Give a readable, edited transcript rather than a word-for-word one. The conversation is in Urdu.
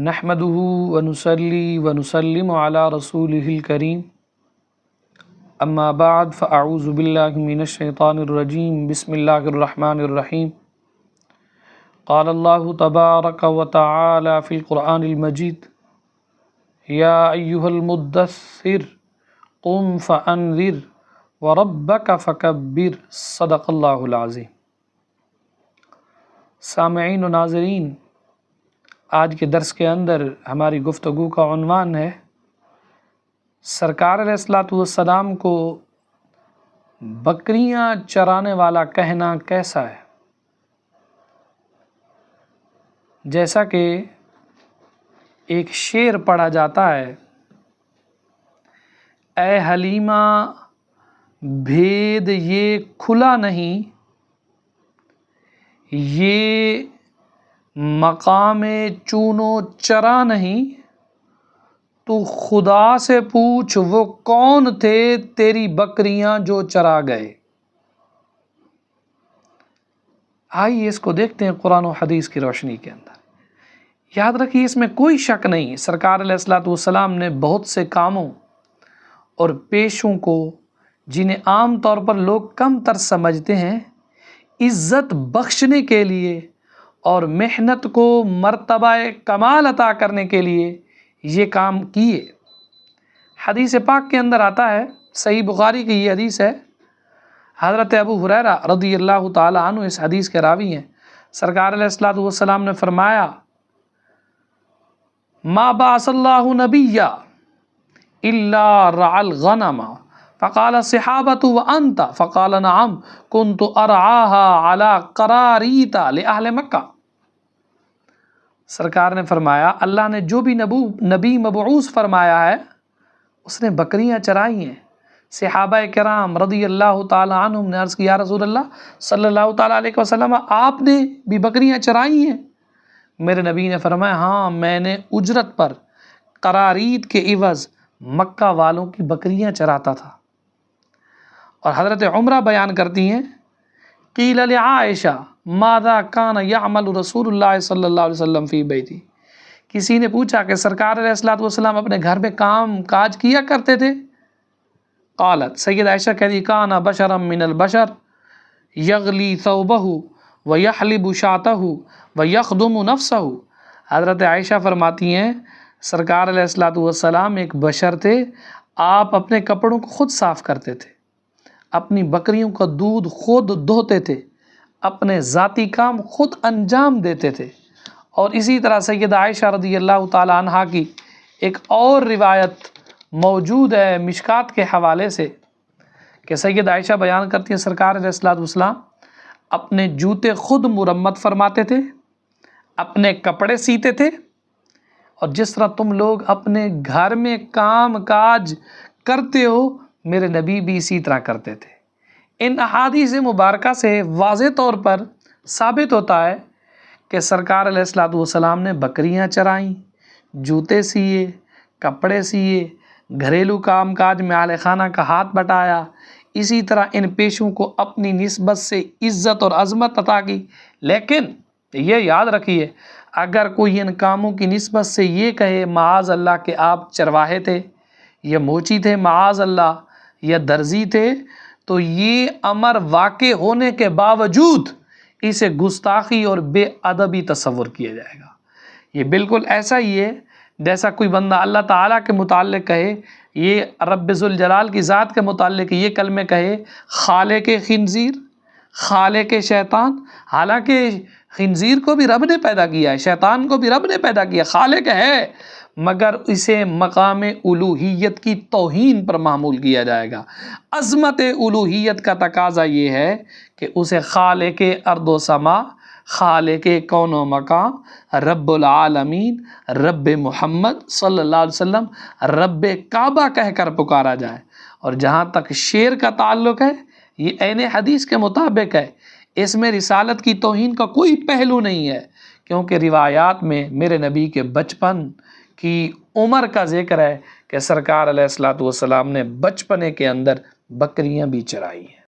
نحمده ونصلي ونسلم على رسوله الكريم اما بعد فاعوذ بالله من الشيطان الرجيم بسم الله الرحمن الرحيم قال الله تبارك وتعالى في القرآن المجيد يا أيها المدثر قم فأنذر وربك فكبر صدق الله العظيم۔ سامعین و ناظرین، آج کے درس کے اندر ہماری گفتگو کا عنوان ہے سرکار علیہ الصلوۃ والسلام کو بکریاں چرانے والا کہنا کیسا ہے۔ جیسا کہ ایک شعر پڑھا جاتا ہے، اے حلیمہ بھید یہ کھلا نہیں، یہ مقام چون و چرا نہیں، تو خدا سے پوچھ وہ کون تھے تیری بکریاں جو چرا گئے۔ آئیے اس کو دیکھتے ہیں قرآن و حدیث کی روشنی کے اندر۔ یاد رکھیے اس میں کوئی شک نہیں، سرکار علیہ الصلوۃ والسلام نے بہت سے کاموں اور پیشوں کو جنہیں عام طور پر لوگ کم تر سمجھتے ہیں، عزت بخشنے کے لیے اور محنت کو مرتبہ کمال عطا کرنے کے لیے یہ کام کیے۔ حدیث پاک کے اندر آتا ہے، صحیح بخاری کی یہ حدیث ہے، حضرت ابو ہریرہ رضی اللہ تعالی عنہ اس حدیث کے راوی ہیں۔ سرکار علیہ الصلوۃ والسلام نے فرمایا ما بعث اللہ نبیا الا رعى الغنم فقال الصحابة وانت فقال نعم كنت ارعاها على قراريط لاهل مکہ۔ سرکار نے فرمایا اللہ نے جو بھی نبی مبعوث فرمایا ہے اس نے بکریاں چرائی ہیں۔ صحابہ کرام رضی اللہ تعالی عنہم نے عرض کیا یا رسول اللہ صلی اللہ تعالی علیہ وسلم آپ نے بھی بکریاں چرائی ہیں؟ میرے نبی نے فرمایا ہاں، میں نے اجرت پر قراریط کے عوض مکہ والوں کی بکریاں چراتا تھا۔ اور حضرت عمرہ بیان کرتی ہیں قیل لعائشہ ماذا کان یعمل رسول اللہ صلی اللہ علیہ وسلم فی بیتی، کسی نے پوچھا کہ سرکار علیہ الصلوۃ والسلام اپنے گھر میں کام کاج کیا کرتے تھے؟ قالت سید عائشہ کہتی کان بشرا من البشر یغلی ثوبہ ویحلب شاتہ ویخدم نفسہ۔ حضرت عائشہ فرماتی ہیں سرکار علیہ الصلوۃ والسلام ایک بشر تھے، آپ اپنے کپڑوں کو خود صاف کرتے تھے، اپنی بکریوں کا دودھ خود دھوتے تھے، اپنے ذاتی کام خود انجام دیتے تھے۔ اور اسی طرح سید عائشہ رضی اللہ تعالی عنہا کی ایک اور روایت موجود ہے مشکات کے حوالے سے کہ سید عائشہ بیان کرتی ہیں سرکار علیہ الصلوۃ والسلام اپنے جوتے خود مرمت فرماتے تھے، اپنے کپڑے سیتے تھے، اور جس طرح تم لوگ اپنے گھر میں کام کاج کرتے ہو میرے نبی بھی اسی طرح کرتے تھے۔ ان احادیث مبارکہ سے واضح طور پر ثابت ہوتا ہے کہ سرکار علیہ الصلوۃ والسلام نے بکریاں چرائیں، جوتے سیے، کپڑے سیے، گھریلو کام کاج میں اہل خانہ کا ہاتھ بٹایا، اسی طرح ان پیشوں کو اپنی نسبت سے عزت اور عظمت عطا کی۔ لیکن یہ یاد رکھیے اگر کوئی ان کاموں کی نسبت سے یہ کہے معاذ اللہ کہ آپ چرواہے تھے یا موچی تھے، معاذ اللہ یا درزی تھے، تو یہ امر واقع ہونے کے باوجود اسے گستاخی اور بے ادبی تصور کیا جائے گا۔ یہ بالکل ایسا ہی ہے جیسا کوئی بندہ اللہ تعالیٰ کے متعلق کہے، یہ رب ذوالجلال کی ذات کے متعلق یہ کلمے کہے خالق خنزیر، خالق شیطان، حالانکہ خنزیر کو بھی رب نے پیدا کیا ہے، شیطان کو بھی رب نے پیدا کیا، خالق ہے، مگر اسے مقام الوہیت کی توہین پر معمول کیا جائے گا۔ عظمت الوہیت کا تقاضا یہ ہے کہ اسے خالق ارض و سما، خالق کون و مکان، رب العالمین، رب محمد صلی اللہ علیہ وسلم، رب کعبہ کہہ کر پکارا جائے۔ اور جہاں تک شعر کا تعلق ہے یہ عین حدیث کے مطابق ہے، اس میں رسالت کی توہین کا کوئی پہلو نہیں ہے، کیونکہ روایات میں میرے نبی کے بچپن کی عمر کا ذکر ہے کہ سرکار علیہ الصلوۃ والسلام نے بچپنے کے اندر بکریاں بھی چرائی ہیں۔